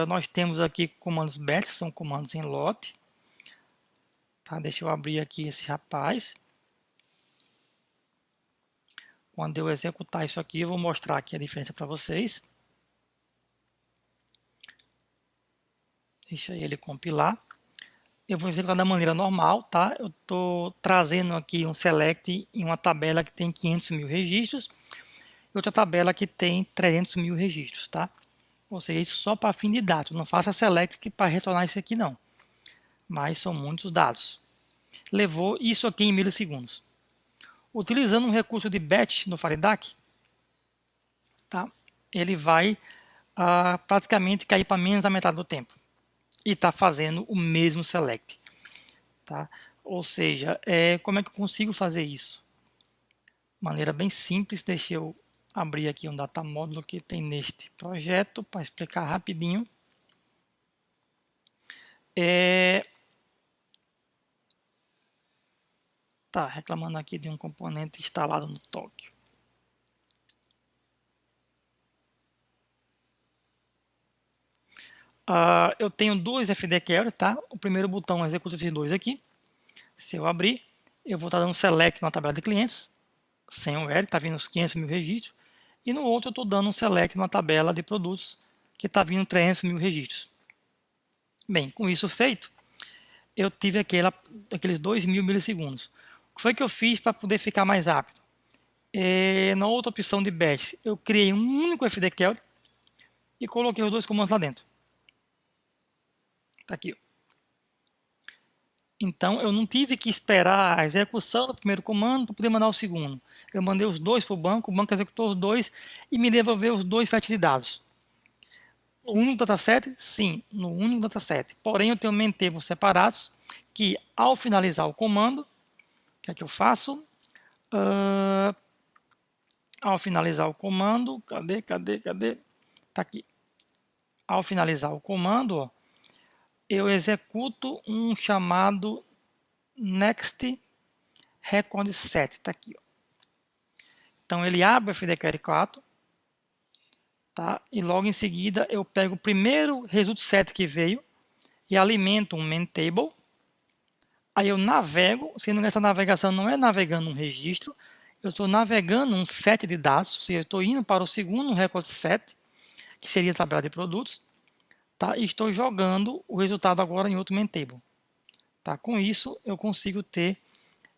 nós temos aqui comandos batch, são comandos em lote. Tá? Deixa eu abrir aqui esse rapaz. Quando eu executar isso aqui, eu vou mostrar aqui a diferença para vocês. Deixa ele compilar. Eu vou executar da maneira normal, tá? Eu estou trazendo aqui um select em uma tabela que tem 500 mil registros e outra tabela que tem 300 mil registros, tá? Ou seja, isso só para fim de dados. Não faça select para retornar isso aqui não. Mas são muitos dados. Levou isso aqui em milissegundos. Utilizando um recurso de batch no FireDAC, tá? Ele vai praticamente cair para menos da metade do tempo. E está fazendo o mesmo select. Tá? Ou seja, como é que eu consigo fazer isso? Maneira bem simples, deixa eu abrir aqui um data módulo que tem neste projeto para explicar rapidinho. Tá reclamando aqui de um componente instalado no Tóquio. Eu tenho dois FDQL, tá? O primeiro botão executa esses dois aqui. Se eu abrir, eu vou estar dando select na tabela de clientes, sem o L, está vindo os 500 mil registros. E no outro eu estou dando um select numa tabela de produtos, que está vindo 300 mil registros. Bem, com isso feito, eu tive aqueles 2.000 milissegundos. O que foi que eu fiz para poder ficar mais rápido? Na outra opção de batch, eu criei um único FDQL e coloquei os dois comandos lá dentro. Está aqui. Então, eu não tive que esperar a execução do primeiro comando para poder mandar o segundo. Eu mandei os dois para o banco executou os dois e me devolveu os dois sets de dados. No único dataset? Sim, no único dataset. Porém, eu tenho main tables separados que, ao finalizar o comando, o que é que eu faço? Ao finalizar o comando, cadê? Está aqui. Ao finalizar o comando, ó, eu executo um chamado next record set, está aqui. Ó. Então ele abre o FDQL 4, tá? E logo em seguida eu pego o primeiro result set que veio e alimento um main table. Aí eu navego, sendo que essa navegação não é navegando um registro, eu estou navegando um set de dados, ou seja, eu estou indo para o segundo record set, que seria a tabela de produtos. Tá? E estou jogando o resultado agora em outro main table. Tá? Com isso, eu consigo ter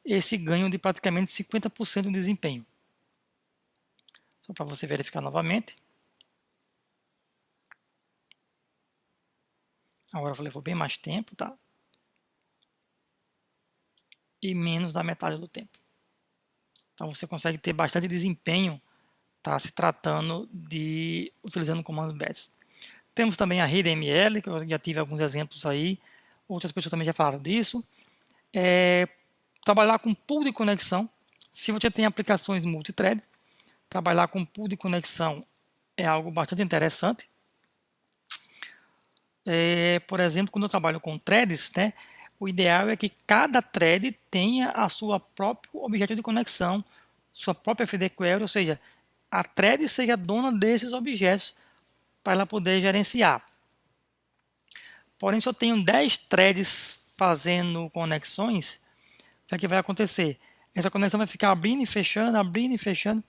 esse ganho de praticamente 50% de desempenho. Só para você verificar novamente. Agora levou bem mais tempo, tá? E menos da metade do tempo. Então você consegue ter bastante desempenho, tá? Se tratando de utilizando comandos batch. Temos também a ReadyML, que eu já tive alguns exemplos aí. Outras pessoas também já falaram disso. Trabalhar com pool de conexão. Se você tem aplicações multithread, trabalhar com pool de conexão é algo bastante interessante. Por exemplo, quando eu trabalho com threads, né, o ideal é que cada thread tenha a sua próprio objeto de conexão, sua própria FDQL, ou seja, a thread seja dona desses objetos para ela poder gerenciar. Porém, se eu tenho 10 threads fazendo conexões, o que vai acontecer? Essa conexão vai ficar abrindo e fechando, abrindo e fechando.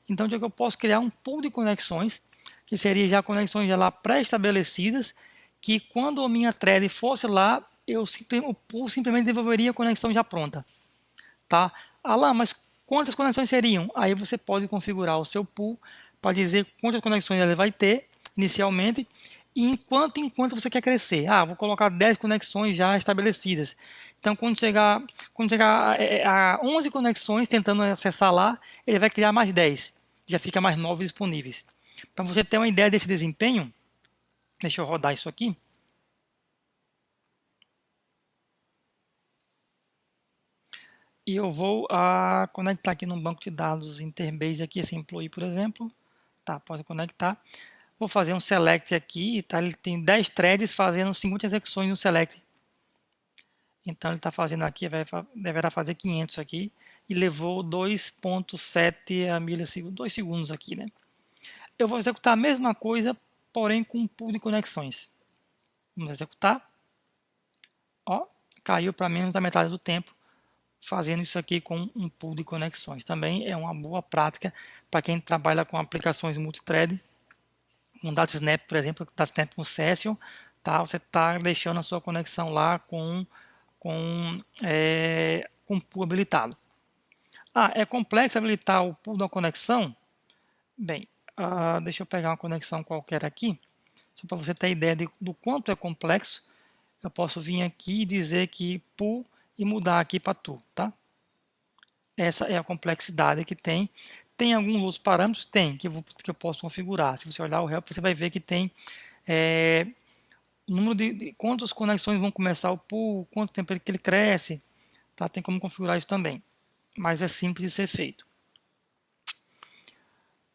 Então, o que eu posso criar um pool de conexões, que seria já conexões já lá pré-estabelecidas, que quando a minha thread fosse lá, o pool simplesmente devolveria a conexão já pronta. Tá? Alan, mas quantas conexões seriam? Aí você pode configurar o seu pool para dizer quantas conexões ele vai ter inicialmente e enquanto você quer crescer. Vou colocar 10 conexões já estabelecidas. Então, quando chegar a 11 conexões tentando acessar lá, ele vai criar mais 10. já fica mais novos disponíveis. Para você ter uma ideia desse desempenho, deixa eu rodar isso aqui. E eu vou conectar aqui no banco de dados Interbase aqui, esse employee, por exemplo. Tá, pode conectar. Vou fazer um select aqui, tá? Ele tem 10 threads fazendo 50 execuções no select. Então ele está fazendo aqui, deverá fazer 500 aqui. E levou 2.7 milissegundos, 2 segundos aqui, né? Eu vou executar a mesma coisa, porém com um pool de conexões. Vamos executar. Ó, caiu para menos da metade do tempo, fazendo isso aqui com um pool de conexões. Também é uma boa prática para quem trabalha com aplicações multithread. Um DataSnap, por exemplo, DataSnap com Session, tá? Você está deixando a sua conexão lá com pool habilitado. É complexo habilitar o pool da conexão? Bem, deixa eu pegar uma conexão qualquer aqui, só para você ter ideia do quanto é complexo. Eu posso vir aqui e dizer que pool e mudar aqui para tu, tá? Essa é a complexidade que tem. Tem alguns outros parâmetros? Tem, que eu posso configurar. Se você olhar o help, você vai ver que tem o número de quantas conexões vão começar o pool, quanto tempo que ele cresce, tá? Tem como configurar isso também, mas é simples de ser feito.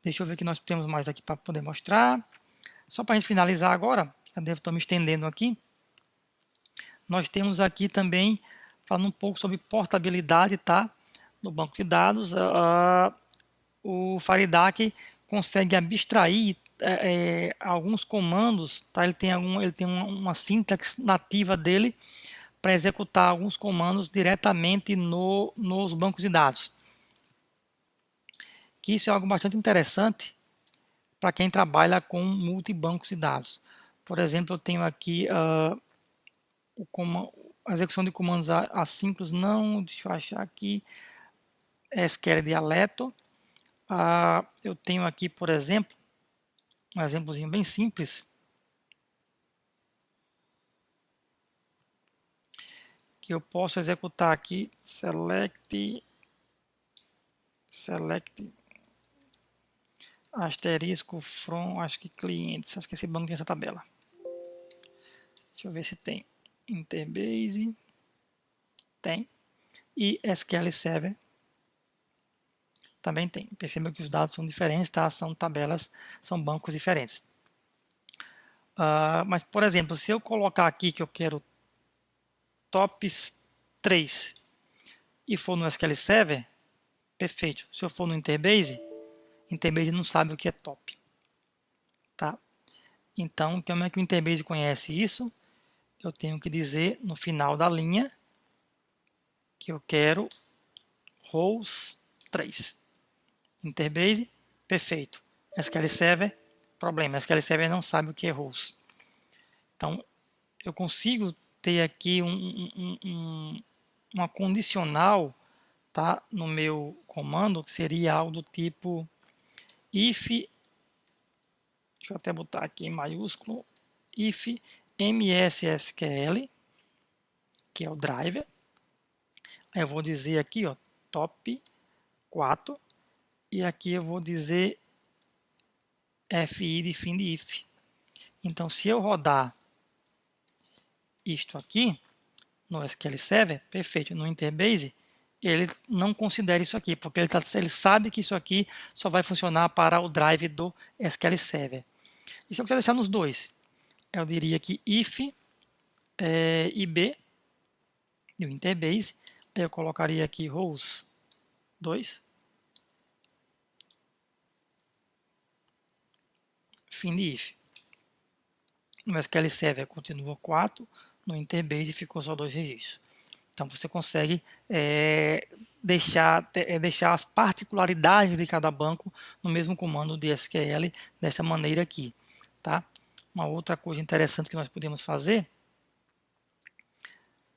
Deixa eu ver o que nós temos mais aqui para poder mostrar. Só para a gente finalizar agora, eu devo estar me estendendo aqui. Nós temos aqui também, falando um pouco sobre portabilidade, tá? No banco de dados, o FireDAC consegue abstrair alguns comandos, tá? Ele tem uma sintaxe nativa dele para executar alguns comandos diretamente nos bancos de dados. Que isso é algo bastante interessante para quem trabalha com multibancos de dados. Por exemplo, eu tenho aqui a execução de comandos assíncronos, deixa eu achar aqui, SQL dialeto. Eu tenho aqui, por exemplo, um exemplozinho bem simples, que eu posso executar aqui, select asterisco from, acho que clientes, acho que esse banco tem essa tabela. Deixa eu ver se tem. Interbase, tem. E SQL Server também tem. Perceba que os dados são diferentes, tá? São tabelas, são bancos diferentes. Mas, por exemplo, se eu colocar aqui que eu quero tops 3 e for no SQL Server, perfeito. Se eu for no Interbase não sabe o que é top. Tá? Então, como é que o Interbase conhece isso? Eu tenho que dizer no final da linha que eu quero rows 3. Interbase, perfeito. SQL Server, problema. SQL Server não sabe o que é rows. Então, eu consigo ter aqui uma condicional, tá, no meu comando, que seria algo do tipo if, deixa eu até botar aqui em maiúsculo, if mssql, que é o driver. Aí eu vou dizer aqui, ó, top 4, e aqui eu vou dizer fi de fim de if. Então, se eu rodar isto aqui no SQL Server, perfeito, no Interbase, ele não considera isso aqui, porque ele sabe que isso aqui só vai funcionar para o drive do SQL Server. E se eu quiser deixar nos dois, eu diria que if ib do Interbase, aí eu colocaria aqui rows 2, fim de if. No SQL Server continua 4, no Interbase ficou só 2 registros. Então você consegue deixar as particularidades de cada banco no mesmo comando de SQL dessa maneira aqui. Tá? Uma outra coisa interessante que nós podemos fazer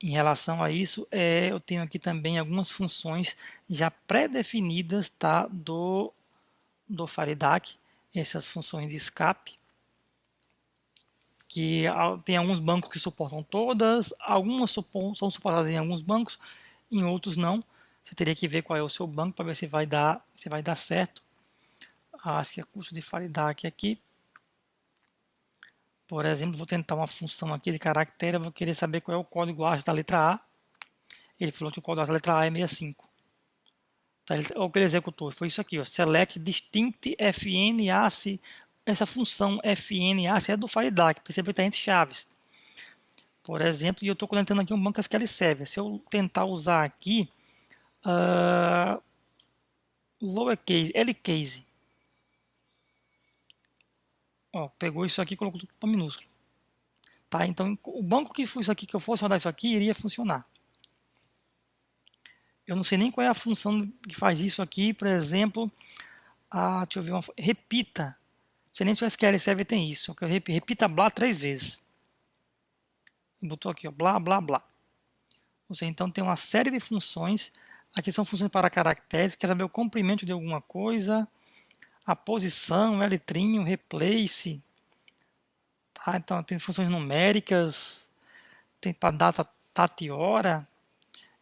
em relação a isso eu tenho aqui também algumas funções já pré-definidas, tá, do FireDAC, essas funções de escape, que tem alguns bancos que suportam todas, algumas são suportadas em alguns bancos, em outros não. Você teria que ver qual é o seu banco para ver se vai dar certo. Acho que é custo de FARIDAC aqui. Por exemplo, vou tentar uma função aqui de caractere, eu vou querer saber qual é o código ASCII da letra A. Ele falou que o código ASCII da letra A é 65. Tá, o que ele executou foi isso aqui, ó, select distinct fn ASCII. Essa função fn ASCII é do FARIDAC, percebe que está entre chaves. Por exemplo, e eu estou conectando aqui um banco SQL Server. Se eu tentar usar aqui lowercase, Lcase, ó, pegou isso aqui e colocou tudo para minúsculo. Tá? Então, o banco que foi isso aqui, que eu fosse rodar isso aqui, iria funcionar. Eu não sei nem qual é a função que faz isso aqui, por exemplo, deixa eu ver, repita. Não sei nem se o SQL Server tem isso. Repita blá 3 vezes. Botou aqui, ó, blá, blá, blá. Ou seja, então tem uma série de funções. Aqui são funções para caracteres, quer saber o comprimento de alguma coisa, a posição, letrinho, replace. Tá? Então tem funções numéricas, tem para data e hora,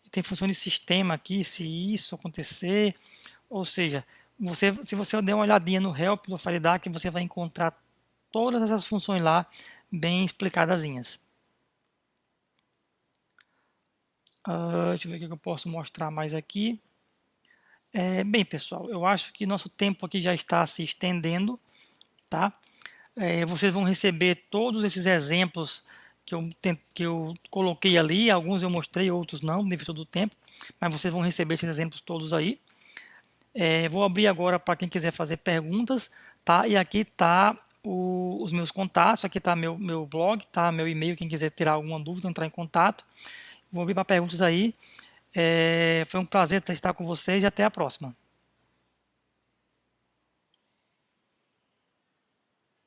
tem função de sistema aqui, se isso acontecer. Ou seja, se você der uma olhadinha no help do FARIDAC, você vai encontrar todas essas funções lá bem explicadazinhas. Deixa eu ver o que eu posso mostrar mais aqui. Bem, pessoal, eu acho que nosso tempo aqui já está se estendendo, tá? Vocês vão receber todos esses exemplos que eu coloquei ali, alguns eu mostrei, outros não, devido do tempo, mas vocês vão receber esses exemplos todos aí. Vou abrir agora para quem quiser fazer perguntas, tá? E aqui tá os meus contatos, aqui tá meu blog, tá? Meu e-mail, quem quiser tirar alguma dúvida, entrar em contato. Vou abrir para perguntas aí. Foi um prazer estar com vocês e até a próxima.